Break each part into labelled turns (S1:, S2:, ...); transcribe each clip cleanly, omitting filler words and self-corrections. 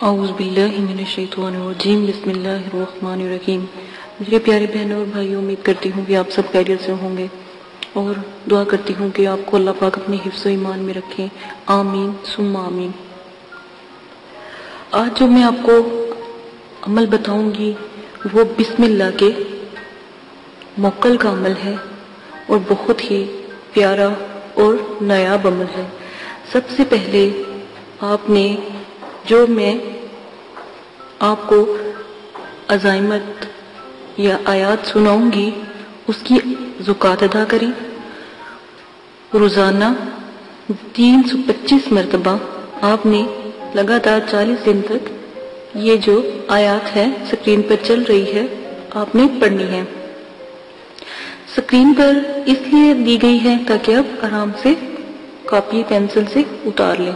S1: اعوذ باللہ من الشیطان الرجیم بسم اللہ الرحمن الرحیم۔ میرے پیارے بہنوں اور بھائیوں، امید کرتی ہوں کہ آپ سب خیریت سے ہوں گے اور دعا کرتی ہوں کہ آپ کو اللہ پاک اپنے حفظ و ایمان میں رکھیں، آمین ثم آمین۔ آج جو میں آپ کو عمل بتاؤں گی وہ بسم اللہ کے موکل کا عمل ہے اور بہت ہی پیارا اور نایاب عمل ہے۔ سب سے پہلے آپ نے جو میں آپ کو عزائمت یا آیات سناؤں گی اس کی زکوٰۃ ادا کریں۔ روزانہ 325 مرتبہ آپ نے لگاتار 40 دن تک یہ جو آیات ہے سکرین پر چل رہی ہے آپ نے پڑھنی ہے۔ سکرین پر اس لیے دی گئی ہے تاکہ آپ آرام سے کاپی پینسل سے اتار لیں۔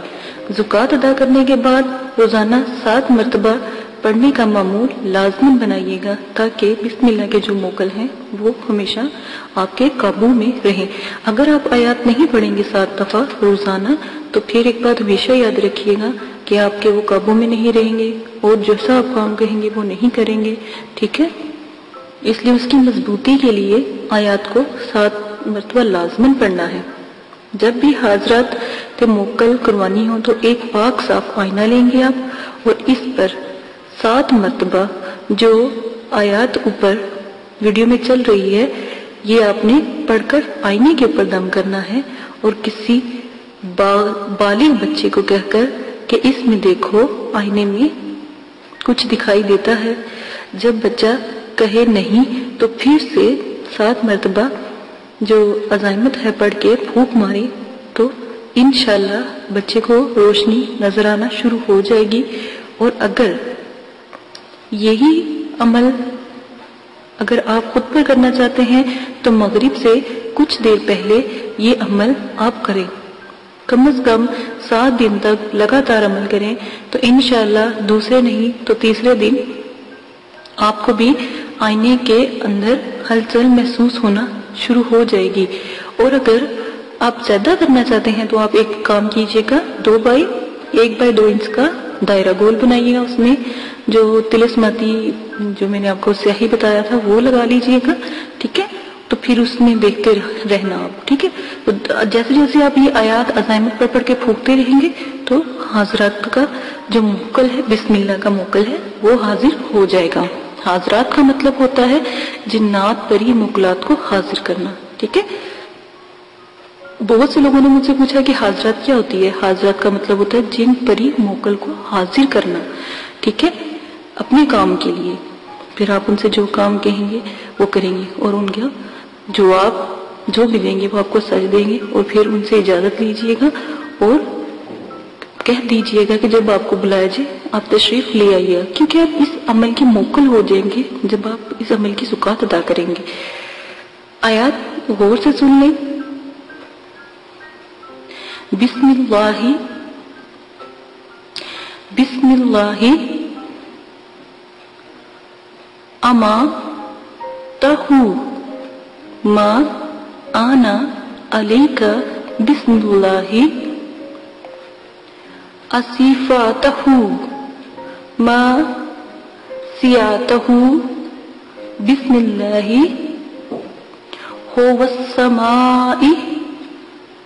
S1: زکوٰۃ ادا کرنے کے بعد روزانہ 7 مرتبہ پڑھنے کا معمول لازمن بنائیے گا تاکہ بسم اللہ کے جو موکل ہیں وہ ہمیشہ آپ کے قابو میں رہیں۔ اگر آپ آیات نہیں پڑھیں گے 7 دفعہ روزانہ تو پھر ایک بات ہمیشہ یاد رکھیے گا کہ آپ کے وہ قابو میں نہیں رہیں گے اور جیسا آپ کام کہیں گے وہ نہیں کریں گے، ٹھیک ہے؟ اس لیے اس کی مضبوطی کے لیے آیات کو 7 مرتبہ لازمن پڑھنا ہے۔ جب بھی حاضرات کے موکل کروانی ہو تو ایک پاک صاف آئینہ لیں گے آپ اور اس پر 7 مرتبہ جو آیات اوپر ویڈیو میں چل رہی ہے یہ آپ نے پڑھ کر آئینے کے اوپر دم کرنا ہے اور کسی بالغ بچے کو کہہ کر کہ اس میں دیکھو آئینے میں کچھ دکھائی دیتا ہے۔ جب بچہ کہے نہیں تو پھر سے 7 مرتبہ جو عزائمت ہے پڑھ کے پھونک ماری تو انشاءاللہ بچے کو روشنی نظر آنا شروع ہو جائے گی۔ اور اگر یہی عمل اگر آپ خود پر کرنا چاہتے ہیں تو مغرب سے کچھ دیر پہلے یہ عمل آپ کریں، کم از کم 7 دن تک لگاتار عمل کریں تو انشاءاللہ دوسرے نہیں تو تیسرے دن آپ کو بھی آئینے کے اندر ہلچل محسوس ہونا شروع ہو جائے گی۔ اور اگر آپ زیادہ کرنا چاہتے ہیں تو آپ ایک کام کیجئے گا، 2 بائی 1 بائی 2 انچ کا دائرہ گول بنائیے گا، اس میں جو تلسماتی جو میں نے آپ کو سیاہی بتایا تھا وہ لگا لیجئے گا، ٹھیک ہے؟ تو پھر اس میں دیکھتے رہنا آپ، ٹھیک ہے؟ تو جیسے جیسے آپ یہ آیات عزائمت پر پڑھ کے پھونکتے رہیں گے تو حاضرات کا جو موکل ہے بسم اللہ کا موکل ہے وہ حاضر ہو جائے گا۔ حاضرات کا مطلب ہوتا ہے جنات پری موکلات کو حاضر کرنا، ٹھیک ہے؟ بہت سے لوگوں نے مجھ سے پوچھا کہ حاضرات کیا ہوتی ہے؟ حاضرات کا مطلب ہوتا ہے جن پری موکل کو حاضر کرنا، ٹھیک ہے؟ اپنے کام کے لیے، پھر آپ ان سے جو کام کہیں گے وہ کریں گے اور ان کا جواب جو بھی دیں گے وہ آپ کو سچ دیں گے اور پھر ان سے اجازت لیجئے گا اور کہہ دیجئے گا کہ جب آپ کو بلایا جائے آپ تشریف لے آئیے گا، کیونکہ آپ اس عمل کے موکل ہو جائیں گے جب آپ اس عمل کی زکوٰۃ ادا کریں گے۔ آیات غور سے سن لیں۔ بسم اللہ بسم اللہ اما تہو ما آنا علیک بسم اللہ اصیفاتہ ما سیاتہ بسم اللہ هو السماء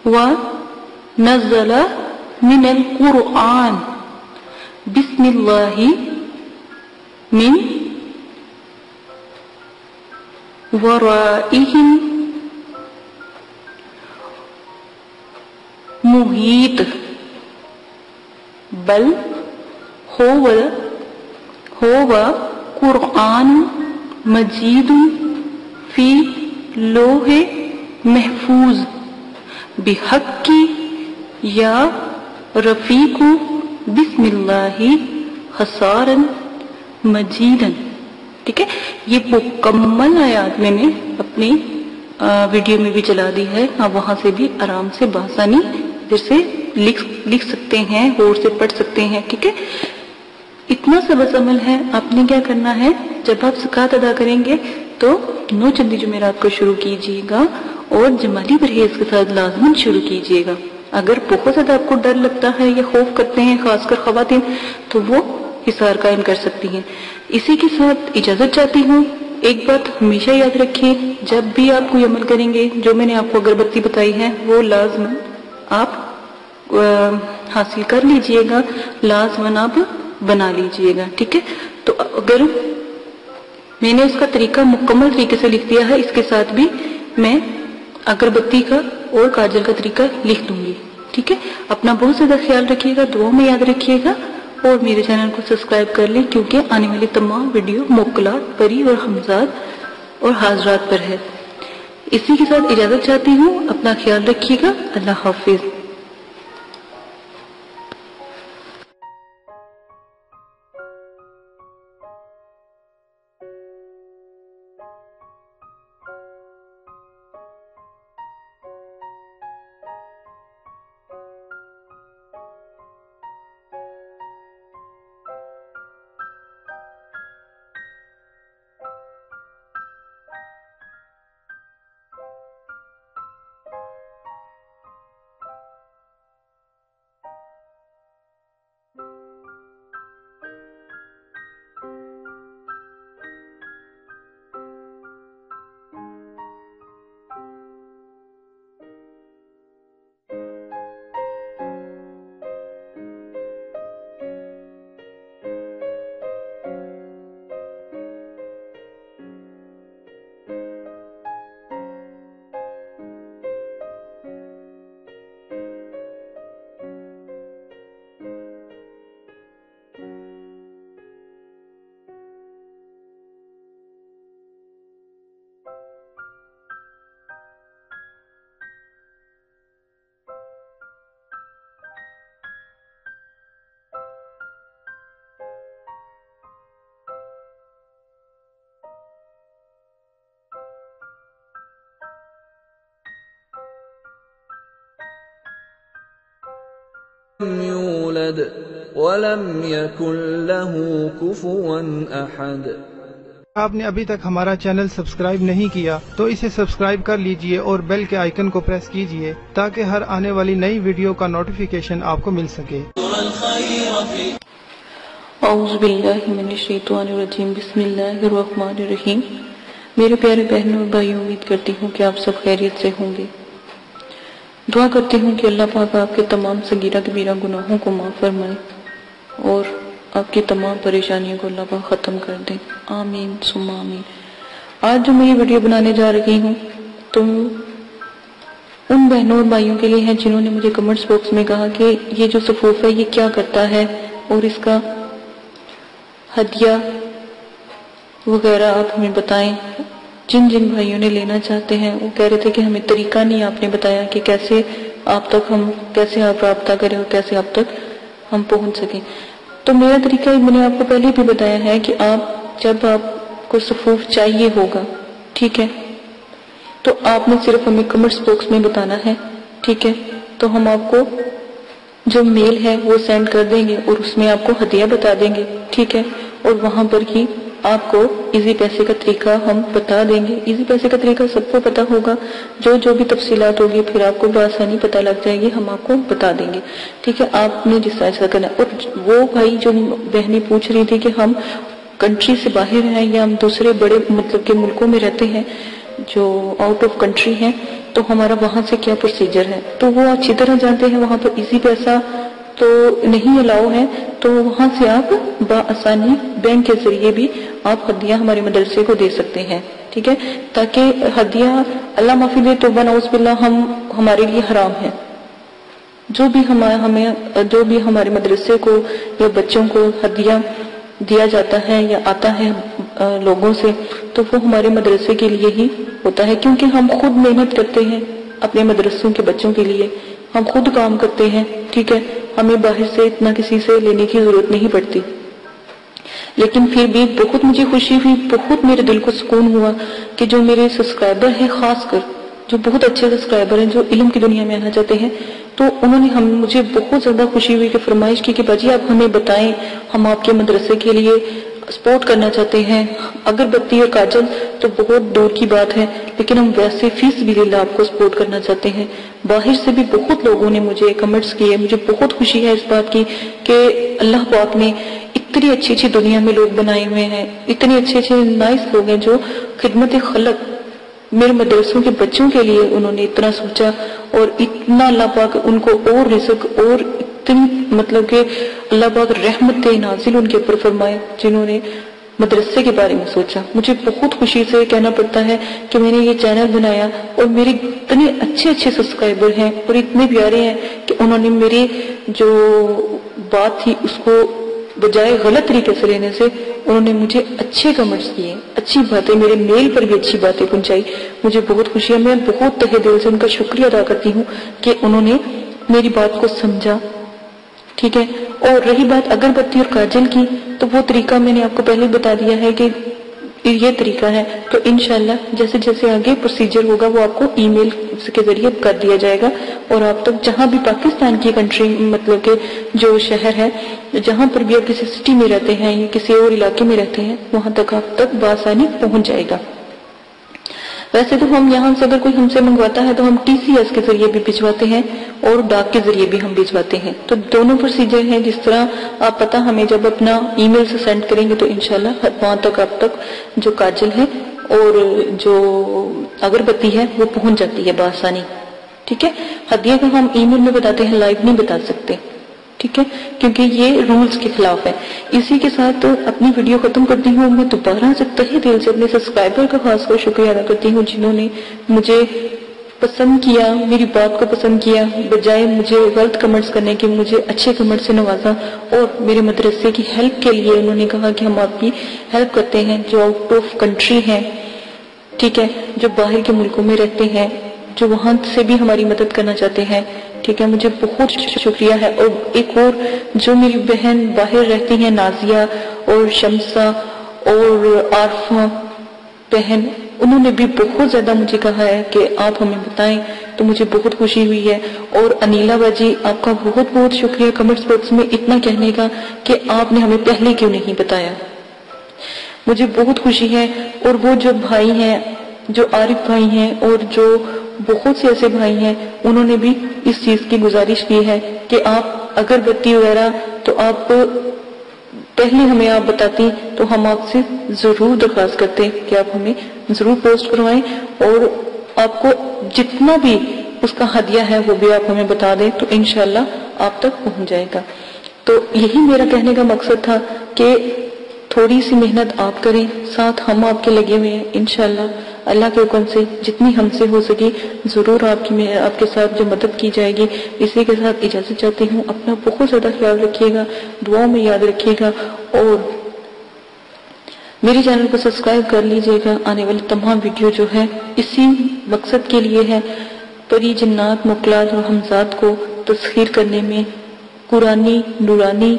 S1: ونزل من القرآن بسم اللہ من ورائہم محیط بل هو قرآن مجید فی لوح محفوظ بحق یا رفیق بسم اللہ حصارا مجیدا، ٹھیک ہے؟ یہ مکمل آیات میں نے اپنی ویڈیو میں بھی چلا دی ہے، آپ وہاں سے بھی آرام سے بآسانی جیسے لکھ سکتے ہیں، غور سے پڑھ سکتے ہیں، ٹھیک ہے؟ اتنا سا بس عمل ہے۔ آپ نے کیا کرنا ہے، جب آپ زکوٰۃ ادا کریں گے تو 9 چندی جمعرات کو شروع کیجیے گا اور جمالی پرہیز کے ساتھ لازمن شروع کیجیے گا۔ اگر بہت زیادہ آپ کو ڈر لگتا ہے یا خوف کرتے ہیں خاص کر خواتین تو وہ حصار قائم کر سکتی ہیں۔ اسی کے ساتھ اجازت چاہتی ہوں۔ ایک بات ہمیشہ یاد رکھیے، جب بھی آپ کوئی عمل کریں گے، جو میں نے آپ کو اگربتی بتائی ہے وہ لازماً آپ حاصل کر لیجئے گا، لازماً آپ بنا لیجئے گا، ٹھیک ہے؟ تو اگر میں نے اس کا طریقہ مکمل طریقے سے لکھ دیا ہے، اس کے ساتھ بھی میں اگربتی کا اور کاجل کا طریقہ لکھ دوں گی، ٹھیک ہے؟ اپنا بہت زیادہ خیال رکھیے گا، دعاؤں میں یاد رکھیے گا، اور میرے چینل کو سبسکرائب کر لیں، کیونکہ آنے والی تمام ویڈیو موکلات، پری اور حمزات اور حاضرات پر ہے۔ اسی کے ساتھ اجازت چاہتی ہوں، اپنا خیال رکھیے گا، اللہ حافظ۔
S2: لم يولد ولم يكن له كفوا أحد۔
S3: آپ نے ابھی تک ہمارا چینل سبسکرائب نہیں کیا تو اسے سبسکرائب کر لیجئے اور بیل کے آئیکن کو پریس کیجئے تاکہ ہر آنے والی نئی ویڈیو کا نوٹیفیکیشن آپ کو مل سکے۔
S1: اعوذ باللہ من الشیطان الرجیم، بسم اللہ الرحمن الرحیم۔ میرے پیارے بہنوں اور بھائیوں، امید کرتی ہوں کہ آپ سب خیریت سے ہوں گے۔ دعا کرتی ہوں کہ اللہ پاک آپ کے تمام صغیرہ کبیرہ گناہوں کو معاف فرمائے اور آپ کی تمام پریشانیوں کو اللہ پاک ختم کر دیں، آمین ثم آمین۔ آج جو میں یہ ویڈیو بنانے جا رہی ہوں تو ان بہنوں اور بھائیوں کے لیے ہے جنہوں نے مجھے کمنٹس باکس میں کہا کہ یہ جو صفوف ہے یہ کیا کرتا ہے اور اس کا ہدیہ وغیرہ آپ ہمیں بتائیں۔ جن جن بھائیوں نے لینا چاہتے ہیں وہ کہہ رہے تھے کہ ہمیں طریقہ نہیں آپ نے بتایا کہ کیسے آپ رابطہ کریں اور کیسے آپ تک ہم پہنچ سکیں۔ تو میرا طریقہ میں نے آپ کو پہلے بھی بتایا ہے کہ جب آپ کو صفوف چاہیے ہوگا، ٹھیک ہے، تو آپ نے صرف ہمیں کمنٹس باکس میں بتانا ہے، ٹھیک ہے، تو ہم آپ کو جو میل ہے وہ سینڈ کر دیں گے اور اس میں آپ کو ہدیہ بتا دیں گے، ٹھیک ہے، اور وہاں پر ہی آپ کو ایزی پیسے کا طریقہ ہم بتا دیں گے۔ ایزی پیسے کا طریقہ سب کو پتا ہوگا، جو بھی تفصیلات ہوگی پھر آپ کو بآسانی پتہ لگ جائے گی، ہم آپ کو بتا دیں گے، ٹھیک ہے۔ آپ نے جس طرح کرنا ہے، اور وہ بھائی جو بہنیں پوچھ رہی تھی کہ ہم کنٹری سے باہر ہیں یا ہم دوسرے بڑے مطلب کہ ملکوں میں رہتے ہیں جو آؤٹ آف کنٹری ہیں، تو ہمارا وہاں سے کیا پروسیجر ہے، تو وہ اچھی طرح جانتے ہیں۔ وہاں پر ایزی پیسہ تو نہیں الاؤ ہے، تو وہاں سے آپ بآسانی بینک کے ذریعے بھی آپ ہدیہ ہمارے مدرسے کو دے سکتے ہیں، ٹھیک ہے، تاکہ ہدیہ اللہ معافی دے توبہ نعوذ باللہ ہمارے لیے حرام ہے۔ جو بھی ہمارے مدرسے کو یا بچوں کو ہدیہ دیا جاتا ہے یا آتا ہے لوگوں سے، تو وہ ہمارے مدرسے کے لیے ہی ہوتا ہے، کیونکہ ہم خود محنت کرتے ہیں اپنے مدرسوں کے بچوں کے لیے، ہم خود کام کرتے ہیں، ٹھیک ہے، ہمیں باہر سے اتنا کسی سے لینے کی ضرورت نہیں پڑتی۔ لیکن پھر بھی بہت مجھے خوشی ہوئی، بہت میرے دل کو سکون ہوا کہ جو میرے سبسکرائبر ہیں، خاص کر جو بہت اچھے سبسکرائبر ہیں جو علم کی دنیا میں آنا چاہتے ہیں، تو انہوں نے مجھے بہت زیادہ خوشی ہوئی کہ فرمائش کی کہ باجی آپ ہمیں بتائیں، ہم آپ کے مدرسے کے لیے سپورٹ کرنا چاہتے ہیں۔ اگربتی اور کاجل تو بہت دور کی بات ہے، لیکن ہم ویسے فی سبیل اللہ آپ کو سپورٹ کرنا چاہتے ہیں۔ باہر سے بھی بہت لوگوں نے مجھے کمنٹس کیے، مجھے بہت خوشی ہے اس بات کی کہ اللہ پاک نے اتنی اچھی اچھی دنیا میں لوگ بنائے ہوئے ہیں، اتنے اچھے اچھے نائس لوگ ہیں جو خدمت خلق میرے مدرسوں کے بچوں کے لیے انہوں نے اتنا سوچا، اور اتنا اللہ پاک ان کو اور رزق اور اتنی مطلب کہ اللہ پاک رحمت نازل ان کے اوپر فرمائے جنہوں نے مدرسے کے بارے میں سوچا۔ مجھے بہت خوشی سے کہنا پڑتا ہے کہ میں نے یہ چینل بنایا اور میرے اتنے اچھے اچھے سبسکرائبر ہیں اور اتنے پیارے ہیں کہ انہوں نے میری جو بات تھی اس کو بجائے غلط طریقے سے لینے سے انہوں نے مجھے اچھے کمنٹس کیے، اچھی باتیں، میرے میل پر بھی اچھی باتیں پہنچائی۔ مجھے بہت خوشی ہے، میں بہت تہہ دل سے ان کا شکریہ ادا کرتی ہوں کہ انہوں نے میری بات کو سمجھا، ٹھیک ہے۔ اور رہی بات اگربتی اور کاجل کی، تو وہ طریقہ میں نے آپ کو پہلے بتا دیا ہے کہ یہ طریقہ ہے، تو انشاءاللہ جیسے جیسے آگے پروسیجر ہوگا وہ آپ کو ای میل کے ذریعے کر دیا جائے گا، اور آپ تک جہاں بھی پاکستان کی کنٹری مطلب کہ جو شہر ہے، جہاں پر بھی آپ کسی سٹی میں رہتے ہیں یا کسی اور علاقے میں رہتے ہیں، وہاں تک آپ تک بآسانی پہنچ جائے گا۔ ویسے تو ہم یہاں سے اگر کوئی ہم سے منگواتا ہے تو ہم ٹی سی ایس کے ذریعے بھی بھجواتے ہیں اور ڈاک کے ذریعے بھی ہم بھجواتے ہیں، تو دونوں پروسیجر ہیں۔ جس طرح آپ پتہ ہمیں جب اپنا ای میل سے سینڈ کریں گے تو انشاءاللہ وہاں تک آپ تک جو کاجل ہے اور جو اگربتی ہے وہ پہنچ جاتی ہے بآسانی، ٹھیک ہے۔ ہدیہ کا ہم ای میل میں بتاتے ہیں، لائیو نہیں بتا سکتے، ٹھیک ہے، کیونکہ یہ رولز کے خلاف ہے۔ اسی کے ساتھ اپنی ویڈیو ختم کرتی ہوں۔ میں دوبارہ سے تہہ دل سے اپنے سبسکرائبر کا خاص کر شکریہ ادا کرتی ہوں جنہوں نے مجھے پسند کیا، میری بات کو پسند کیا، بجائے مجھے غلط کمنٹس کرنے کے مجھے اچھے کمنٹ سے نوازا، اور میرے مدرسے کی ہیلپ کے لیے انہوں نے کہا کہ ہم آپ کی ہیلپ کرتے ہیں جو آؤٹ آف کنٹری ہیں، ٹھیک ہے، جو باہر کے ملکوں میں رہتے ہیں، جو وہاں سے بھی ہماری مدد کرنا چاہتے ہیں، ٹھیک ہے۔ مجھے بہت شکریہ ہے۔ اور ایک اور جو میری بہن باہر رہتی ہیں، نازیہ اور شمسہ اور عارفہ بہن، انہوں نے بھی بہت زیادہ مجھے کہا ہے کہ آپ ہمیں بتائیں، تو مجھے بہت خوشی ہوئی ہے۔ اور انیلا باجی، آپ کا بہت بہت شکریہ کمنٹس باکس میں اتنا کہنے کا کہ آپ نے ہمیں پہلے کیوں نہیں بتایا، مجھے بہت خوشی ہے۔ اور وہ جو بھائی ہیں، جو عارف بھائی ہیں اور جو بہت سے ایسے بھائی ہیں، انہوں نے بھی اس چیز کی گزارش کی ہے کہ آپ اگربتی وغیرہ تو آپ پہلے ہمیں آپ بتاتی تو ہم آپ سے ضرور درخواست کرتے کہ آپ ہمیں ضرور پوسٹ کروائیں، اور آپ کو جتنا بھی اس کا ہدیہ ہے وہ بھی آپ ہمیں بتا دیں تو انشاءاللہ آپ تک پہنچ جائے گا۔ تو یہی میرا کہنے کا مقصد تھا کہ تھوڑی سی محنت آپ کریں، ساتھ ہم آپ کے لگے ہوئے ہیں، انشاءاللہ اللہ کے حکم سے جتنی ہم سے ہو سکی ضرور آپ کے ساتھ جو مدد کی جائے گی۔ اسی کے ساتھ اجازت چاہتی ہوں، اپنا بہت زیادہ خیال رکھیے گا، دعاؤں میں یاد رکھیے گا، اور میرے چینل کو سبسکرائب کر لیجئے گا۔ آنے والی تمام ویڈیو جو ہے اسی مقصد کے لیے ہے، پری جنات مخلوقات اور ہمزاد کو تسخیر کرنے میں قرآنی، نورانی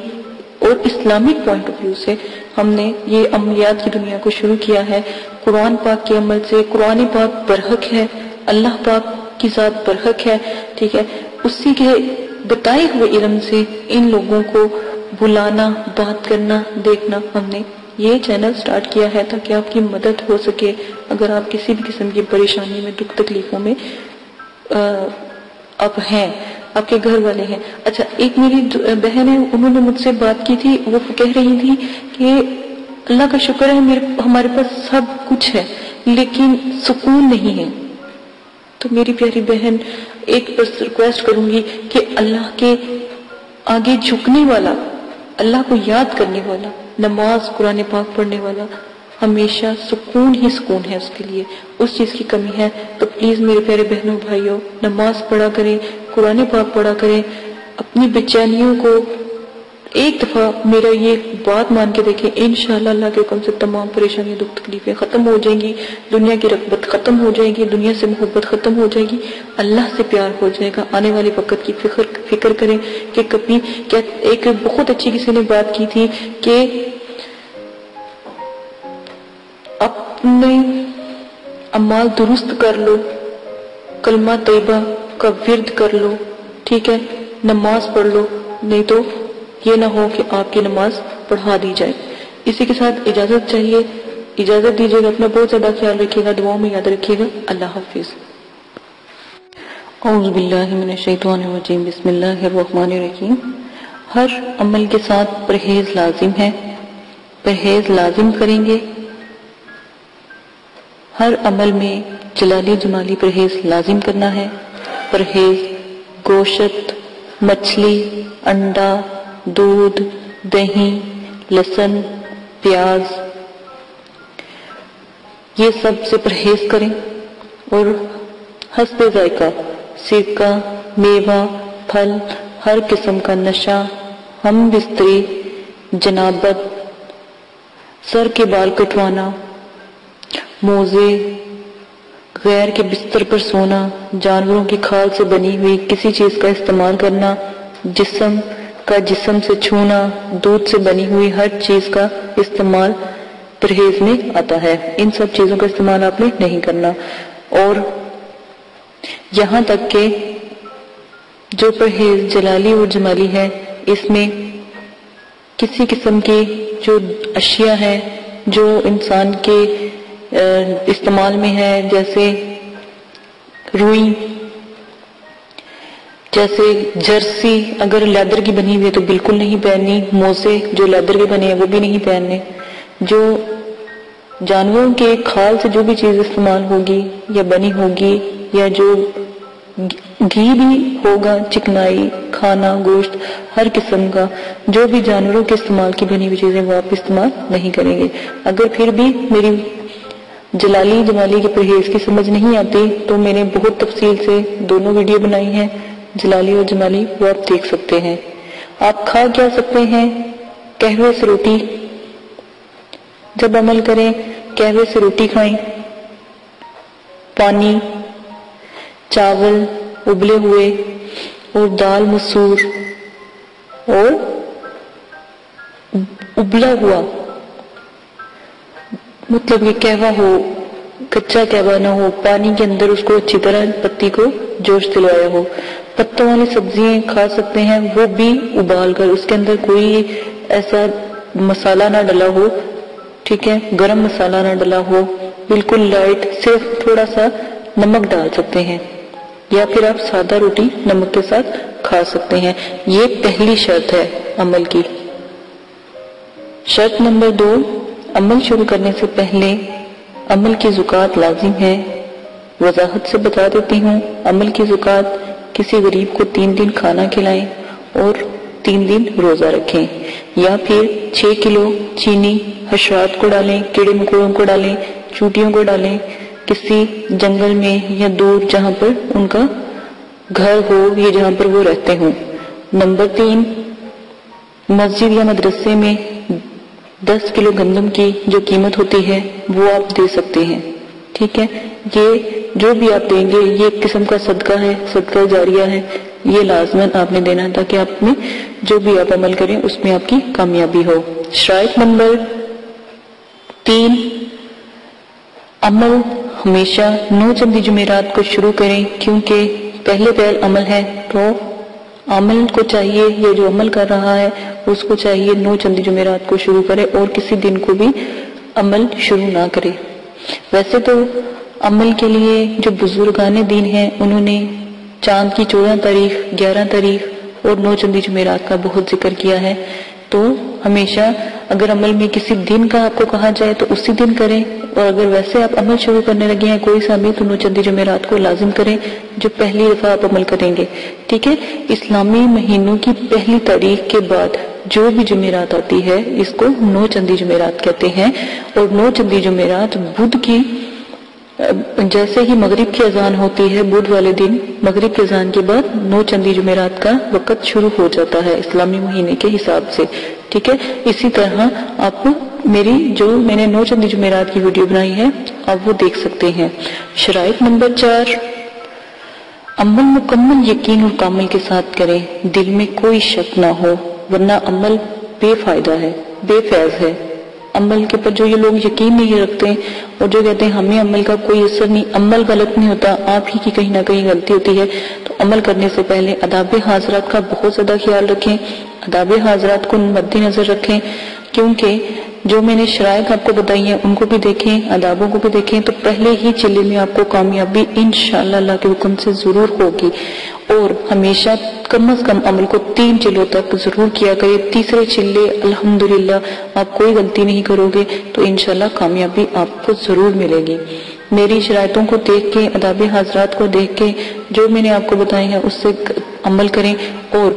S1: اور اسلامک پوائنٹ آف ویو سے ہم نے یہ عملیات کی دنیا کو شروع کیا ہے۔ قرآن پاک کے عمل سے قرآن پاک برحق ہے، اللہ پاک کی ذات برحق ہے، ٹھیک ہے، اسی کے بتائے ہوئے علم سے ان لوگوں کو بلانا، بات کرنا، دیکھنا، ہم نے یہ چینل سٹارٹ کیا ہے تاکہ آپ کی مدد ہو سکے اگر آپ کسی بھی قسم کی پریشانی میں، دکھ تکلیفوں میں آپ ہیں، آپ کے گھر والے ہیں۔ اچھا، ایک میری بہن ہے، انہوں نے مجھ سے بات کی تھی، وہ کہہ رہی تھی کہ اللہ کا شکر ہے ہمارے پاس سب کچھ ہے لیکن سکون نہیں ہے۔ تو میری پیاری بہن، ایک بس ریکویسٹ کروں گی کہ اللہ کے آگے جھکنے والا، اللہ کو یاد کرنے والا، نماز قرآن پاک پڑھنے والا ہمیشہ سکون ہی سکون ہے، اس کے لیے اس چیز کی کمی ہے۔ تو پلیز میرے پیارے بہنوں بھائیوں، نماز پڑھا کریں، قرآن پاک پڑھا کریں، اپنی بے چینیوں کو ایک دفعہ میرا یہ بات مان کے دیکھیں، انشاءاللہ اللہ کے حکم سے تمام پریشانیاں، دکھ تکلیفیں ختم ہو جائیں گی، دنیا کی رغبت ختم ہو جائے گی، دنیا سے محبت ختم ہو جائے گی، اللہ سے پیار ہو جائے گا۔ آنے والے وقت کی فکر کریں کہ کبھی کیا، ایک بہت اچھی کسی نے بات کی تھی کہ اپنے اعمال درست کر لو، کلمہ طیبہ کا ورد کر لو، ٹھیک ہے، نماز پڑھ لو، نہیں تو یہ نہ ہو کہ آپ کی نماز پڑھا دی جائے۔ اسی کے ساتھ اجازت چاہیے، اجازت دیجیے گا، اپنا بہت زیادہ خیال رکھیے گا، دعاؤں میں یاد رکھیے گا۔ اللہ حافظ۔ اعوذ باللہ من الشیطان الرجیم، بسم اللہ الرحمن الرحیم۔ ہر عمل کے ساتھ پرہیز لازم ہے، پرہیز لازم کریں گے۔ ہر عمل میں جلالی جمالی پرہیز لازم کرنا ہے۔ پرہیز گوشت، مچھلی، انڈا، دودھ، دہی، لہسن، پیاز، یہ سب سے پرہیز کریں۔ اور حسب ذائقہ سرکہ، میوہ، پھل، ہر قسم کا نشہ، ہم بستری، جنابت، سر کے بال کٹوانا، موزے، غیر کے بستر پر سونا، جانوروں کی کھال سے بنی ہوئی کسی چیز کا استعمال کرنا، جسم کا جسم سے چھونا، دودھ سے بنی ہوئی ہر چیز کا استعمال پرہیز میں آتا ہے۔ ان سب چیزوں کا استعمال آپ نے نہیں کرنا۔ اور یہاں تک کہ جو پرہیز جلالی اور جمالی ہے، اس میں کسی قسم کی جو اشیاء ہیں جو انسان کے استعمال میں ہے، جیسے روئی، جیسے جرسی اگر لیدر کی بنی ہوئی ہے تو بالکل نہیں پہننی، موزے جو لیدر کے بنے ہیں وہ بھی نہیں پہننے۔ جو جانوروں کے کھال سے جو بھی چیز استعمال ہوگی یا بنی ہوگی، یا جو گھی بھی ہوگا، چکنائی، کھانا، گوشت، ہر قسم کا جو بھی جانوروں کے استعمال کی بنی ہوئی چیزیں وہ آپ استعمال نہیں کریں گے۔ اگر پھر بھی میری جلالی جمالی کے پرہیز کی سمجھ نہیں آتی تو میں نے بہت تفصیل سے دونوں ویڈیو بنائی ہیں، جلالی اور جمالی، وہ آپ دیکھ سکتے ہیں۔ آپ کھا کیا سکتے ہیں؟ قہوے سے روٹی، جب عمل کریں قہوے سے روٹی کھائیں، پانی، چاول ابلے ہوئے اور دال مسور اور ابلا ہوا، مطلب کہ قہوہ ہو، کچا قہوہ نہ ہو، پانی کے اندر اس کو اچھی طرح پتی کو جوش دلوایا ہو۔ پتوں والی سبزیاں کھا سکتے ہیں، وہ بھی ابال کر، اس کے اندر کوئی ایسا مسالہ نہ ڈلا ہو، ٹھیک ہے، گرم مسالہ نہ ڈلا ہو، بالکل لائٹ، صرف تھوڑا سا نمک ڈال سکتے ہیں، یا پھر آپ سادہ روٹی نمک کے ساتھ کھا سکتے ہیں۔ یہ پہلی شرط ہے عمل کی۔ شرط نمبر 2، عمل شروع کرنے سے پہلے عمل کی زکوٰۃ لازم ہے۔ وضاحت سے بتا دیتی ہوں، عمل کی زکوٰۃ کسی غریب کو 3 دن کھانا کھلائیں اور 3 دن روزہ رکھیں، یا پھر 6 کلو چینی حشرات کو ڈالیں، کیڑے مکوڑوں کو ڈالیں، چوٹیوں کو ڈالیں، کسی جنگل میں یا دور جہاں پر ان کا گھر ہو یا جہاں پر وہ رہتے ہوں۔ نمبر 3، مسجد یا مدرسے میں 10 کلو گندم کی جو قیمت ہوتی ہے وہ آپ دے سکتے ہیں، ٹھیک ہے۔ یہ جو بھی آپ دیں گے یہ ایک قسم کا صدقہ ہے، صدقہ جاریہ ہے، یہ لازماً آپ نے دینا تاکہ آپ میں جو بھی آپ عمل کریں اس میں آپ کی کامیابی ہو۔ شرائط نمبر 3، عمل ہمیشہ 9 چندی جمعرات کو شروع کریں، کیونکہ پہلے عمل ہے تو عمل کو چاہیے، یہ جو عمل کر رہا ہے اس کو چاہیے 9 چندی جمعرات کو شروع کرے اور کسی دن کو بھی عمل شروع نہ کرے۔ ویسے تو عمل کے لیے جو بزرگان دین ہیں انہوں نے چاند کی 14 تاریخ، 11 تاریخ اور 9 چندی جمعرات کا بہت ذکر کیا ہے، تو ہمیشہ اگر عمل میں کسی دن کا آپ کو کہا جائے تو اسی دن کریں، اور اگر ویسے آپ عمل شروع کرنے لگے ہیں کوئی سا بھی تو 9 چندی جمعرات کو لازم کریں جو پہلی دفعہ آپ عمل کریں گے، ٹھیک ہے۔ اسلامی مہینوں کی پہلی تاریخ کے بعد جو بھی جمعرات آتی ہے اس کو 9 چندی جمعرات کہتے ہیں، اور 9 چندی جمعرات بدھ کی جیسے ہی مغرب کی اذان ہوتی ہے بدھ والے دن مغرب کی اذان کے بعد 9 چندی جمعرات کا وقت شروع ہو جاتا ہے اسلامی مہینے کے حساب سے، ٹھیک ہے۔ اسی طرح آپ میری جو میں نے 9 چندی جمعرات کی ویڈیو بنائی ہے آپ وہ دیکھ سکتے ہیں۔ شرائط نمبر 4، عمل مکمل یقین اور کامل کے ساتھ کریں، دل میں کوئی شک نہ ہو، ورنہ عمل بے فائدہ ہے، بے فیض ہے۔ عمل کے پر جو یہ لوگ یقین نہیں رکھتے اور جو کہتے ہیں ہمیں عمل کا کوئی اثر نہیں، عمل غلط نہیں ہوتا، آپ ہی کی کہیں نہ کہیں غلطی ہوتی ہے، تو عمل کرنے سے پہلے آداب حاضرات کا بہت زیادہ خیال رکھیں، آداب حاضرات کو مد نظر رکھیں، کیونکہ جو میں نے شرائط آپ کو بتائی ہیں ان کو بھی دیکھیں، آدابوں کو بھی دیکھیں، تو پہلے ہی چلے میں آپ کو کامیابی انشاءاللہ اللہ کے حکم سے ضرور ہوگی۔ اور ہمیشہ کم از کم عمل کو 3 چلوں تک ضرور کیا کرے. تیسرے چلے الحمدللہ آپ کوئی غلطی نہیں کرو گے تو انشاءاللہ کامیابی آپ کو ضرور ملے گی. میری شرائطوں کو دیکھ کے، آداب حاضرات کو دیکھ کے جو میں نے آپ کو بتائی ہیں اس سے عمل کریں، اور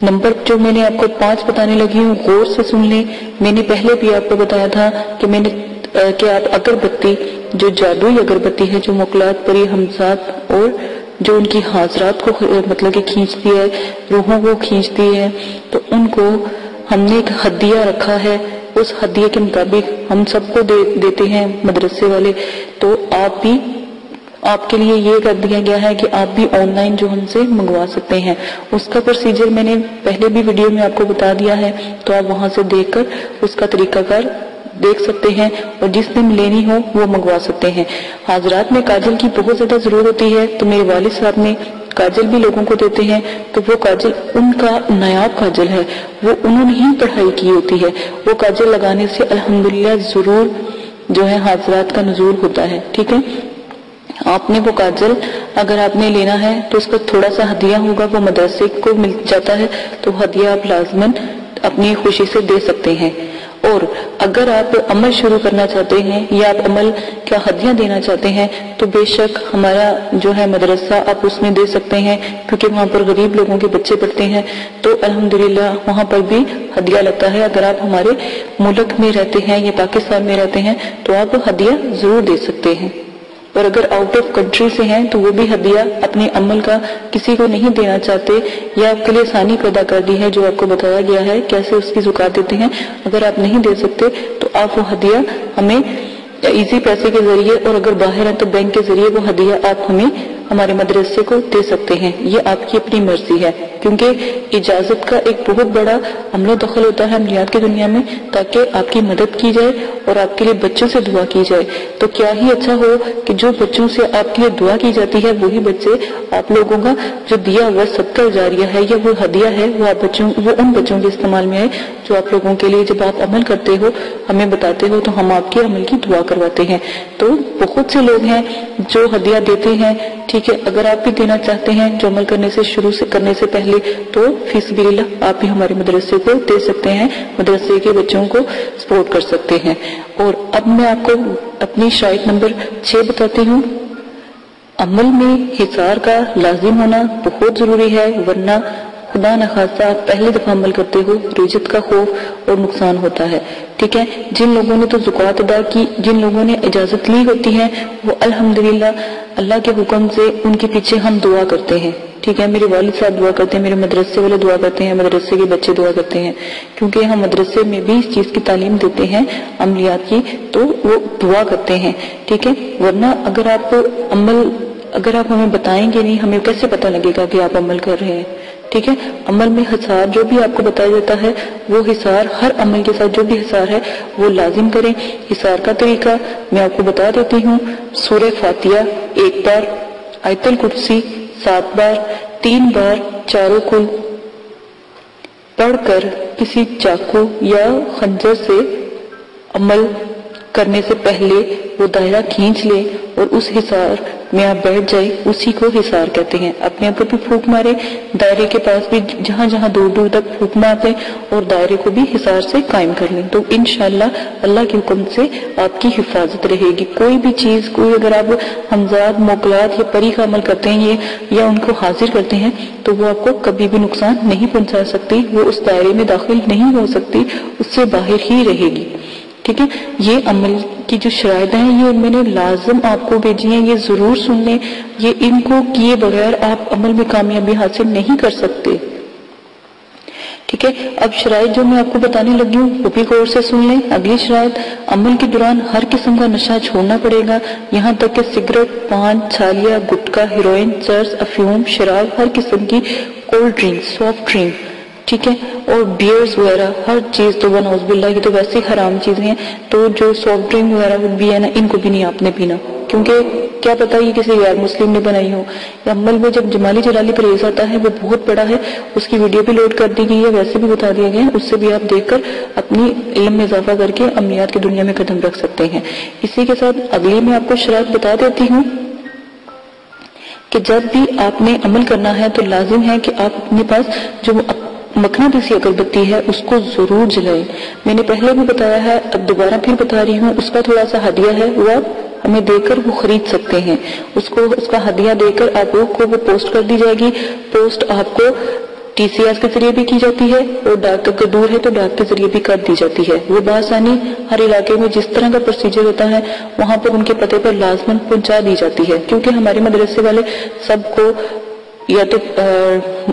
S1: نمبر جو میں نے آپ کو 5 بتانے لگی ہوں غور سے سن لیں. میں نے پہلے بھی آپ کو بتایا تھا کہ آپ اگربتی، جو جادوئی اگربتی ہے، جو موکلات، پری ہمزات اور جو ان کی حاضرات کو مطلب کہ کھینچتی ہے، روحوں کو کھینچتی ہے، تو ان کو ہم نے ایک ہدیہ رکھا ہے. اس ہدیے کے مطابق ہم سب کو دیتے ہیں مدرسے والے. تو آپ کے لیے یہ کر دیا گیا ہے کہ آپ بھی آن لائن جو ہم سے منگوا سکتے ہیں. اس کا پروسیجر میں نے پہلے بھی ویڈیو میں آپ کو بتا دیا ہے، تو آپ وہاں سے دیکھ کر اس کا طریقہ کار دیکھ سکتے ہیں، اور جس نے لینی ہو وہ منگوا سکتے ہیں. حاضرات میں کاجل کی بہت زیادہ ضرورت ہوتی ہے، تو میرے والد صاحب نے کاجل بھی لوگوں کو دیتے ہیں. تو وہ کاجل ان کا نایاب کاجل ہے، وہ انہوں نے ہی پڑھائی کی ہوتی ہے. وہ کاجل لگانے سے الحمدللہ ضرور جو ہے حاضرات کا نزول ہوتا ہے. ٹھیک ہے، آپ نے وہ کاجل اگر آپ نے لینا ہے تو اس کا تھوڑا سا ہدیہ ہوگا، وہ مدرسے کو مل جاتا ہے، تو ہدیہ آپ لازماً اپنی خوشی سے دے سکتے ہیں. اور اگر آپ عمل شروع کرنا چاہتے ہیں یا آپ عمل کا ہدیہ دینا چاہتے ہیں تو بے شک ہمارا جو ہے مدرسہ آپ اس میں دے سکتے ہیں، کیونکہ وہاں پر غریب لوگوں کے بچے پڑھتے ہیں، تو الحمدللہ وہاں پر بھی ہدیہ لگتا ہے. اگر آپ ہمارے ملک میں رہتے ہیں یا پاکستان میں رہتے ہیں تو آپ ہدیہ ضرور دے سکتے ہیں. اور اگر آؤٹ آف کنٹری سے ہیں تو وہ بھی ہدیہ اپنے عمل کا کسی کو نہیں دینا چاہتے، یا آپ کے لیے آسانی پیدا کر دی ہے جو آپ کو بتایا گیا ہے کیسے اس کی زکات دیتے ہیں. اگر آپ نہیں دے سکتے تو آپ وہ ہدیہ ہمیں ایزی پیسے کے ذریعے، اور اگر باہر ہیں تو بینک کے ذریعے وہ ہدیہ آپ ہمیں ہمارے مدرسے کو دے سکتے ہیں. یہ آپ کی اپنی مرضی ہے، کیونکہ اجازت کا ایک بہت بڑا عمل و دخل ہوتا ہے عملیات کی دنیا میں، تاکہ آپ کی مدد کی جائے اور آپ کے لیے بچوں سے دعا کی جائے. تو کیا ہی اچھا ہو کہ جو بچوں سے آپ کے لیے دعا کی جاتی ہے وہی بچے آپ لوگوں کا جو دیا ہوا صدقہ جاریہ ہے یا وہ ہدیہ ہے وہ ان بچوں کے استعمال میں آئے جو آپ لوگوں کے لیے جب آپ عمل کرتے ہو ہمیں بتاتے ہو تو ہم آپ کے عمل کی دعا کرواتے ہیں. تو بہت سے لوگ ہیں جو ہدیہ دیتے ہیں. ٹھیک ہے، اگر آپ بھی دینا چاہتے ہیں جو عمل کرنے سے پہلے تو فی سبیل اللہ آپ بھی ہمارے مدرسے کو دے سکتے ہیں، مدرسے کے بچوں کو سپورٹ کر سکتے ہیں. اور اب میں آپ کو اپنی شرائط نمبر 6 بتاتی ہوں. عمل میں حصار کا لازم ہونا بہت ضروری ہے، ورنہ خدا نخواستہ آپ پہلی دفعہ عمل کرتے ہو رجت کا خوف اور نقصان ہوتا ہے. ٹھیک ہے، جن لوگوں نے تو زکوٰۃ ادا کی، جن لوگوں نے اجازت لی ہوتی ہے، وہ الحمدللہ اللہ کے حکم سے ان کے پیچھے ہم دعا کرتے ہیں. ٹھیک ہے، میرے والد صاحب دعا کرتے ہیں، میرے مدرسے والے دعا کرتے ہیں، مدرسے کے بچے دعا کرتے ہیں، کیونکہ ہم مدرسے میں بھی اس چیز کی تعلیم دیتے ہیں عملیات کی، تو وہ دعا کرتے ہیں. ٹھیک ہے، ورنہ اگر آپ ہمیں بتائیں گے نہیں، ہمیں کیسے پتہ لگے گا کہ آپ عمل کر رہے ہیں. ٹھیک ہے، عمل میں حصار جو بھی آپ کو بتایا جاتا ہے وہ حصار ہر عمل کے ساتھ جو بھی حصار ہے وہ لازم کریں. حصار کا طریقہ میں آپ کو بتا دیتی ہوں. سورہ فاتحہ 1 بار، آیت الکرسی 7 بار، 3 بار چاروں کل پڑھ کر کسی چاقو یا خنجر سے عمل کرنے سے پہلے وہ دائرہ کھینچ لے اور اس حصار میں آپ بیٹھ جائیں. اسی کو حصار کہتے ہیں. اپنے آپ کو بھی پھونک مارے، دائرے کے پاس بھی جہاں جہاں دور دور تک پھونک مارتے اور دائرے کو بھی حصار سے قائم کر لیں، تو انشاءاللہ اللہ کے حکم سے آپ کی حفاظت رہے گی. کوئی بھی چیز، اگر آپ حمزات، موکلات یا پری کا عمل کرتے ہیں یا ان کو حاضر کرتے ہیں تو وہ آپ کو کبھی بھی نقصان نہیں پہنچا سکتی، وہ اس دائرے میں داخل نہیں ہو سکتی، اس سے باہر ہی رہے گی. ٹھیک ہے، یہ عمل کی جو شرائط ہیں یہ میں نے لازم آپ کو بھیجی ہیں، یہ ضرور سن لیں. یہ ان کو کیے بغیر آپ عمل میں کامیابی حاصل نہیں کر سکتے. ٹھیک ہے، اب شرائط جو میں آپ کو بتانے لگی ہوں وہ بھی غور سے سن لیں. اگلی شرائط، عمل کے دوران ہر قسم کا نشہ چھوڑنا پڑے گا، یہاں تک کہ سگریٹ، پان، چھالیا، گٹکا، ہیروئن، چرس، افیون، شراب، ہر قسم کی کولڈ ڈرنک، سافٹ ڈرنک. ٹھیک ہے، اور بیئرز وغیرہ ہر چیز تو نعوذ باللہ کی تو ویسے حرام چیزیں ہیں، تو جو سافٹ ڈرنک وغیرہ بھی ہے نا ان کو بھی نہیں آپ نے پینا، کیونکہ کیا پتہ یہ کسی غیر مسلم نے بنائی ہو. عمل میں جب جمالی جلالی پرہیز آتا ہے وہ بہت بڑا ہے، اس کی ویڈیو بھی لوڈ کر دی گئی ہے، ویسے بھی بتا دیا گیا ہے، اس سے بھی آپ دیکھ کر اپنی علم میں اضافہ کر کے عملیات کی دنیا میں قدم رکھ سکتے ہیں. اسی کے ساتھ اگلی میں آپ کو شرائط بتا دیتی ہوں کہ جب بھی آپ نے عمل کرنا ہے تو لازم ہے کہ آپ اپنے پاس جو مقناطیسی اگربتی ہے اس کو ضرور جلائیں. میں نے پہلے بھی بتایا ہے، اب دوبارہ پھر بتا رہی ہوں. اس کا تھوڑا سا ہدیہ ہے، وہ آپ ہمیں دے کر وہ خرید سکتے ہیں. اس کا ہدیہ دے کر آپ کو وہ پوسٹ کر دی جائے گی. پوسٹ آپ کو ٹی سی ایس کے ذریعے بھی کی جاتی ہے اور ڈاک اگر دور ہے تو ڈاک کے ذریعے بھی کر دی جاتی ہے. وہ بآسانی ہر علاقے میں جس طرح کا پروسیجر ہوتا ہے وہاں پر ان کے پتے پر لازماً پہنچا دی جاتی ہے، کیونکہ ہمارے مدرسے والے سب کو یا تو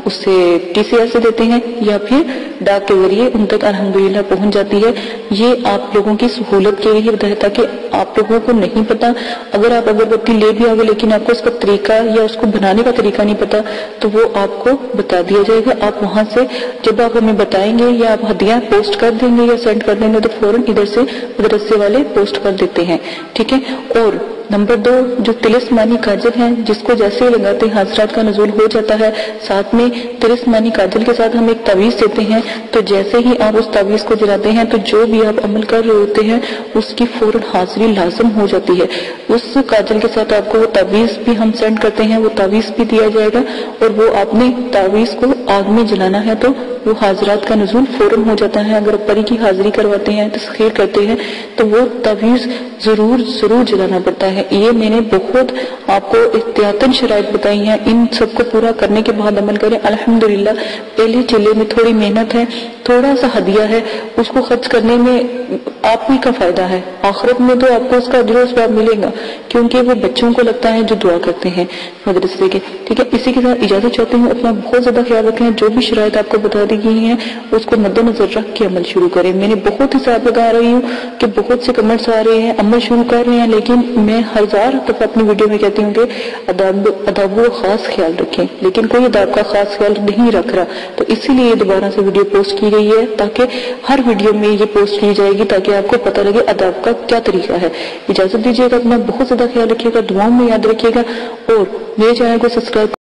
S1: اس سے ٹی سی ایس سے دیتے ہیں یا پھر ڈاک کے ذریعے ان تک الحمدللہ پہنچ جاتی ہے. یہ آپ لوگوں کی سہولت کے لیے بتایا تاکہ آپ لوگوں کو نہیں پتا، اگر آپ اگربتی لے بھی آگے لیکن آپ کو اس کا طریقہ یا اس کو بنانے کا طریقہ نہیں پتا تو وہ آپ کو بتا دیا جائے گا. آپ وہاں سے جب آپ ہمیں بتائیں گے یا آپ ہدیہ پوسٹ کر دیں گے یا سینڈ کر دیں گے تو فوراً ادھر سے مدرسے والے پوسٹ کر دیتے ہیں. ٹھیک ہے. اور نمبر 2 جو تلسمانی کاجل ہیں جس کو جیسے ہی لگاتے ہیں حضرات کا نزول ہو جاتا ہے. ساتھ میں تلسمانی کاجل کے ساتھ ہم ایک تعویذ دیتے ہیں، تو جیسے ہی آپ اس تعویذ کو جلاتے ہیں تو جو بھی آپ عمل کر رہے ہوتے ہیں اس کی فوراً حاضری لازم ہو جاتی ہے. اس کاجل کے ساتھ آپ کو وہ تعویذ بھی ہم سینڈ کرتے ہیں، وہ تعویذ بھی دیا جائے گا اور وہ آپ نے تعویذ کو آگ میں جلانا ہے تو وہ حاضرات کا نزول فوراً ہو جاتا ہے. اگر پری کی حاضری کرواتے ہیں تسخیر کرتے ہیں تو وہ تعویذ ضرور جلانا پڑتا ہے. یہ میں نے بہت آپ کو احتیاطاً شرائط بتائی ہیں، ان سب کو پورا کرنے کے بعد عمل کریں. الحمدللہ پہلے چلے میں تھوڑی محنت ہے، تھوڑا سا ہدیہ ہے، اس کو خرچ کرنے میں آپ ہی کا فائدہ ہے. آخرت میں تو آپ کو اس کا اجر و ثواب ملے گا کیونکہ وہ بچوں کو لگتا ہے جو دعا کرتے ہیں مدرسے کے. ٹھیک ہے. اسی کے ساتھ اجازت چاہتے ہوں. اپنا بہت زیادہ خیال رکھیں. جو بھی شرائط آپ کو بتا دی گئی ہیں اس کو مد نظر رکھ کے عمل شروع کریں. میں نے بہت حساب لگا رہی ہوں کہ بہت سے کمنٹس آ رہے ہیں، عمل شروع کر رہے ہیں، لیکن میں 1000 دفعہ اپنی ویڈیو میں کہتی ہوں کہ اداب و خاص خیال رکھیں، لیکن کوئی اداب کا خاص خیال نہیں رکھ رہا. تو اسی لیے دوبارہ سے ویڈیو پوسٹ کی گئی ہے تاکہ ہر ویڈیو میں یہ پوسٹ کی جائے گی تاکہ آپ کو پتہ لگے اداب کا کیا طریقہ ہے. اجازت دیجیے گا. اپنا بہت زیادہ خیال رکھیے گا، دعاؤں میں یاد رکھیے گا اور میرے چینل کو سبسکرائب